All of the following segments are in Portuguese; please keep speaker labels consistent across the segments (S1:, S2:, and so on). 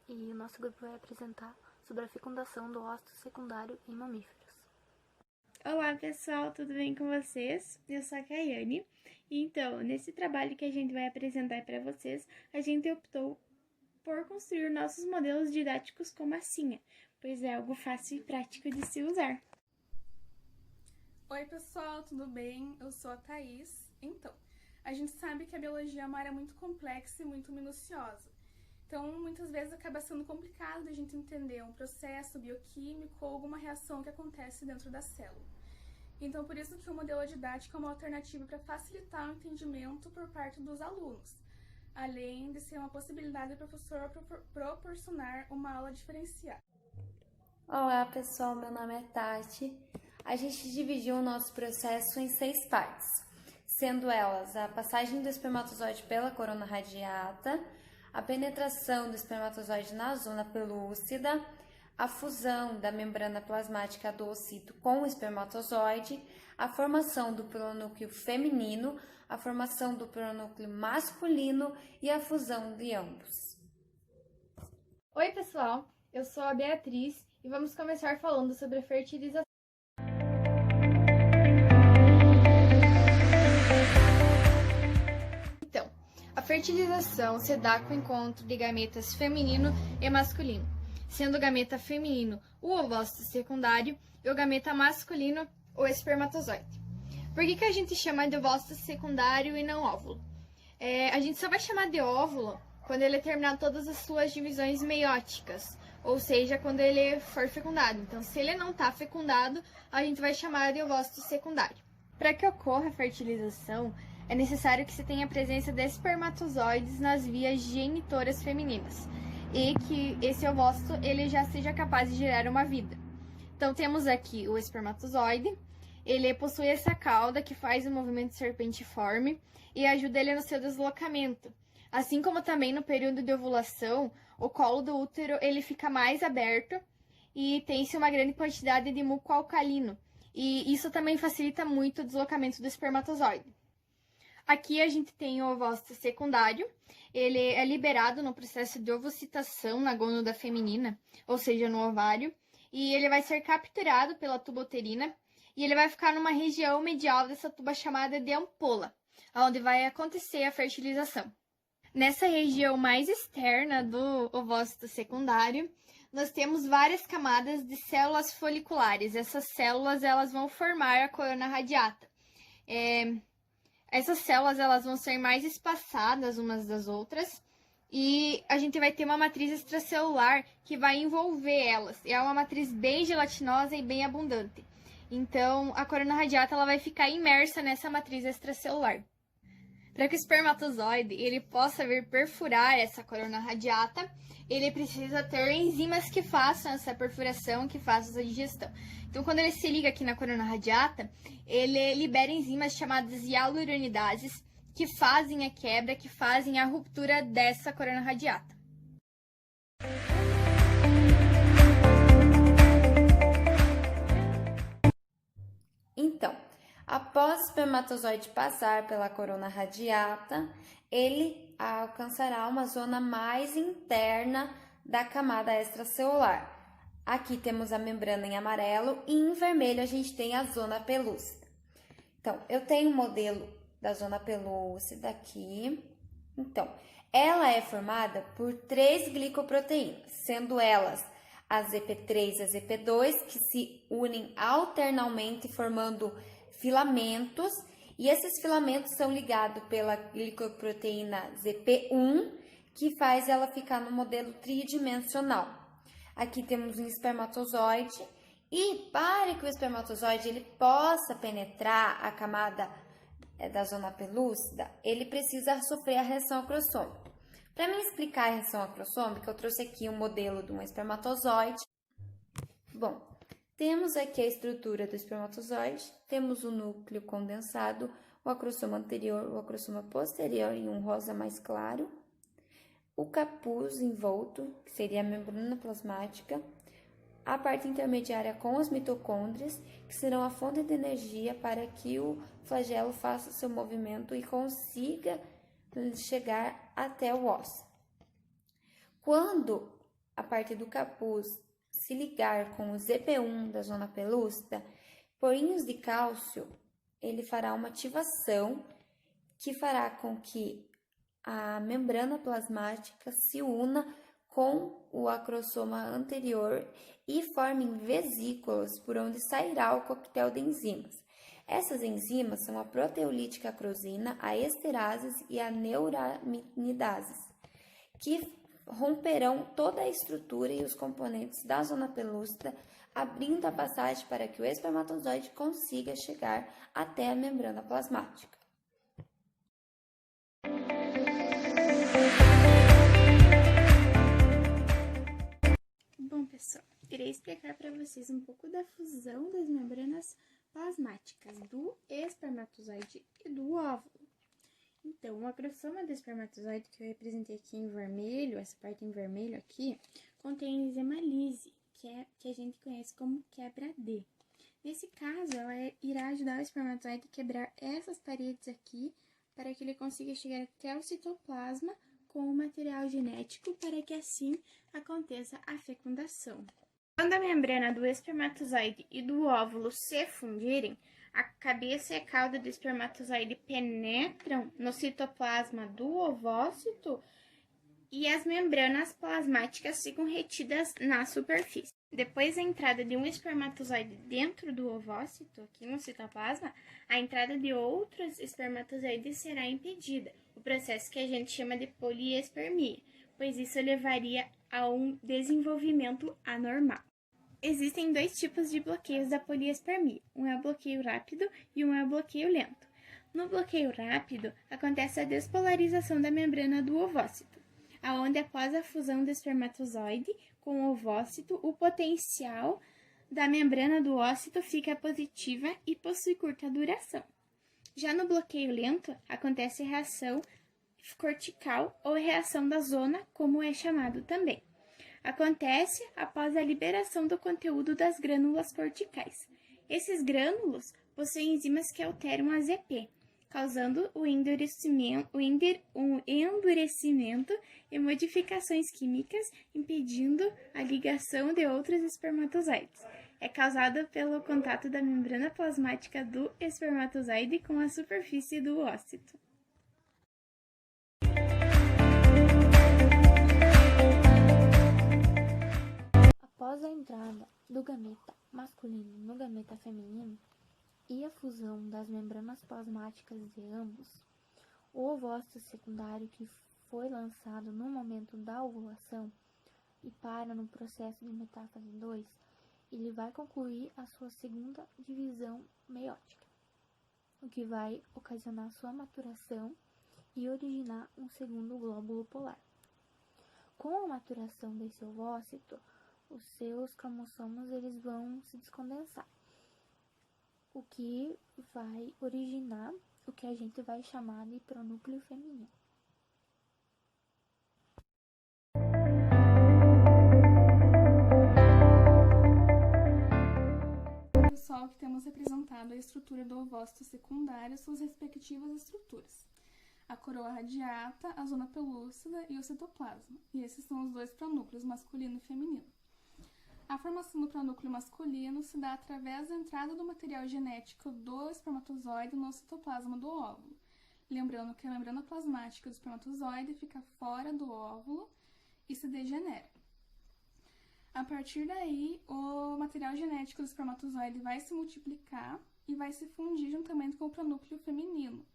S1: e o nosso grupo vai apresentar sobre a fecundação do óvulo secundário em mamíferos.
S2: Olá pessoal, tudo bem com vocês? Eu sou a Kaiane. Então, nesse trabalho que a gente vai apresentar para vocês, a gente optou por construir nossos modelos didáticos com massinha, pois é algo fácil e prático de se usar.
S3: Oi pessoal, tudo bem? Eu sou a Thaís. Então, a gente sabe que a biologia é uma área muito complexa e muito minuciosa. Então, muitas vezes acaba sendo complicado de a gente entender um processo bioquímico ou alguma reação que acontece dentro da célula. Então, por isso que o modelo didático é uma alternativa para facilitar o entendimento por parte dos alunos, além de ser uma possibilidade do professor proporcionar uma aula diferenciada.
S4: Olá pessoal, meu nome é Tati. A gente dividiu o nosso processo em 6 partes, sendo elas a passagem do espermatozoide pela corona radiata, a penetração do espermatozoide na zona pelúcida, a fusão da membrana plasmática do ocito com o espermatozoide, a formação do pronúcleo feminino, a formação do pronúcleo masculino e a fusão de ambos.
S2: Oi pessoal, eu sou a Beatriz e vamos começar falando sobre a fertilização. Então, a fertilização se dá com o encontro de gametas feminino e masculino, sendo o gameta feminino o ovócito secundário e o gameta masculino o espermatozoide. Por que a gente chama de ovócito secundário e não óvulo? A gente só vai chamar de óvulo quando ele terminar todas as suas divisões meióticas, ou seja, quando ele for fecundado. Então, se ele não está fecundado, a gente vai chamar de ovócito secundário. Para que ocorra a fertilização, é necessário que se tenha a presença de espermatozoides nas vias genitoras femininas e que esse ovócito ele já seja capaz de gerar uma vida. Então, temos aqui o espermatozoide, ele possui essa cauda que faz o movimento serpentiforme e ajuda ele no seu deslocamento. Assim como também no período de ovulação, o colo do útero ele fica mais aberto e tem-se uma grande quantidade de muco alcalino. E isso também facilita muito o deslocamento do espermatozoide. Aqui a gente tem o ovócito secundário, ele é liberado no processo de ovocitação na gônada feminina, ou seja, no ovário, e ele vai ser capturado pela tuba uterina e ele vai ficar numa região medial dessa tuba chamada de ampola, onde vai acontecer a fertilização. Nessa região mais externa do ovócito secundário, nós temos várias camadas de células foliculares. Essas células elas vão formar a corona radiata. Essas células elas vão ser mais espaçadas umas das outras e a gente vai ter uma matriz extracelular que vai envolver elas. É uma matriz bem gelatinosa e bem abundante. Então, a corona radiata ela vai ficar imersa nessa matriz extracelular. Para que o espermatozoide ele possa vir perfurar essa corona radiata, ele precisa ter enzimas que façam essa perfuração, que façam essa digestão. Então, quando ele se liga aqui na corona radiata, ele libera enzimas chamadas hialuronidases, que fazem a quebra, que fazem a ruptura dessa corona radiata.
S4: Então, após o espermatozoide passar pela corona radiata, ele alcançará uma zona mais interna da camada extracelular. Aqui temos a membrana em amarelo e em vermelho a gente tem a zona pelúcida. Então, eu tenho um modelo da zona pelúcida aqui. Então, ela é formada por 3 glicoproteínas, sendo elas a ZP3 e a ZP2, que se unem alternamente formando filamentos, e esses filamentos são ligados pela glicoproteína ZP1, que faz ela ficar no modelo tridimensional. Aqui temos um espermatozoide, e para que o espermatozoide ele possa penetrar a camada da zona pelúcida, ele precisa sofrer a reação acrossômica. Para me explicar a reação acrossômica, eu trouxe aqui um modelo de um espermatozoide. Bom, temos aqui a estrutura do espermatozoide, temos o núcleo condensado, o acrossoma anterior, o acrossoma posterior em um rosa mais claro, o capuz envolto, que seria a membrana plasmática, a parte intermediária com as mitocôndrias, que serão a fonte de energia para que o flagelo faça seu movimento e consiga chegar até o ósseo. Quando a parte do capuz se ligar com o ZP1 da zona pelúcida, porinhos de cálcio, ele fará uma ativação que fará com que a membrana plasmática se una com o acrossoma anterior e formem vesículas por onde sairá o coquetel de enzimas. Essas enzimas são a proteolítica acrosina, a esterases e a neuraminases, que romperão toda a estrutura e os componentes da zona pelúcida, abrindo a passagem para que o espermatozoide consiga chegar até a membrana plasmática.
S5: Bom, pessoal, irei explicar para vocês um pouco da fusão das membranas plasmáticas do espermatozoide e do óvulo. Então, o acrossoma do espermatozoide, que eu representei aqui em vermelho, essa parte em vermelho aqui, contém enzima lise, que a gente conhece como quebra-D. Nesse caso, ela irá ajudar o espermatozoide a quebrar essas paredes aqui, para que ele consiga chegar até o citoplasma com o material genético, para que assim aconteça a fecundação. Quando a membrana do espermatozoide e do óvulo se fundirem, a cabeça e a cauda do espermatozoide penetram no citoplasma do ovócito e as membranas plasmáticas ficam retidas na superfície. Depois da entrada de um espermatozoide dentro do ovócito, aqui no citoplasma, a entrada de outros espermatozoides será impedida, o processo que a gente chama de poliespermia, pois isso levaria a um desenvolvimento anormal. Existem dois tipos de bloqueios da poliespermia, um é o bloqueio rápido e um é o bloqueio lento. No bloqueio rápido, acontece a despolarização da membrana do ovócito, aonde após a fusão do espermatozoide com o ovócito, o potencial da membrana do ócito fica positiva e possui curta duração. Já no bloqueio lento, acontece a reação cortical ou reação da zona, como é chamado também. Acontece após a liberação do conteúdo das glândulas corticais. Esses grânulos possuem enzimas que alteram a ZP, causando o endurecimento e modificações químicas, impedindo a ligação de outros espermatozoides. É causada pelo contato da membrana plasmática do espermatozoide com a superfície do ócito.
S1: Após a entrada do gameta masculino no gameta feminino e a fusão das membranas plasmáticas de ambos, o ovócito secundário que foi lançado no momento da ovulação e para no processo de metáfase 2, ele vai concluir a sua segunda divisão meiótica, o que vai ocasionar sua maturação e originar um segundo glóbulo polar. Com a maturação desse ovócito, os seus cromossomos eles vão se descondensar, o que vai originar o que a gente vai chamar de pronúcleo feminino.
S3: Pessoal, que temos representado a estrutura do ovócito secundário e suas respectivas estruturas. A coroa radiata, a zona pelúcida e o citoplasma. E esses são os dois pronúcleos, masculino e feminino. A formação do pronúcleo masculino se dá através da entrada do material genético do espermatozoide no citoplasma do óvulo. Lembrando que a membrana plasmática do espermatozoide fica fora do óvulo e se degenera. A partir daí, o material genético do espermatozoide vai se multiplicar e vai se fundir juntamente com o pronúcleo feminino,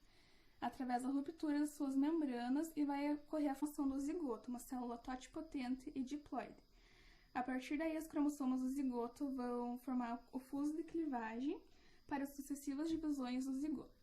S3: através da ruptura das suas membranas, e vai ocorrer a formação do zigoto, uma célula totipotente e diploide. A partir daí, os cromossomos do zigoto vão formar o fuso de clivagem para as sucessivas divisões do zigoto.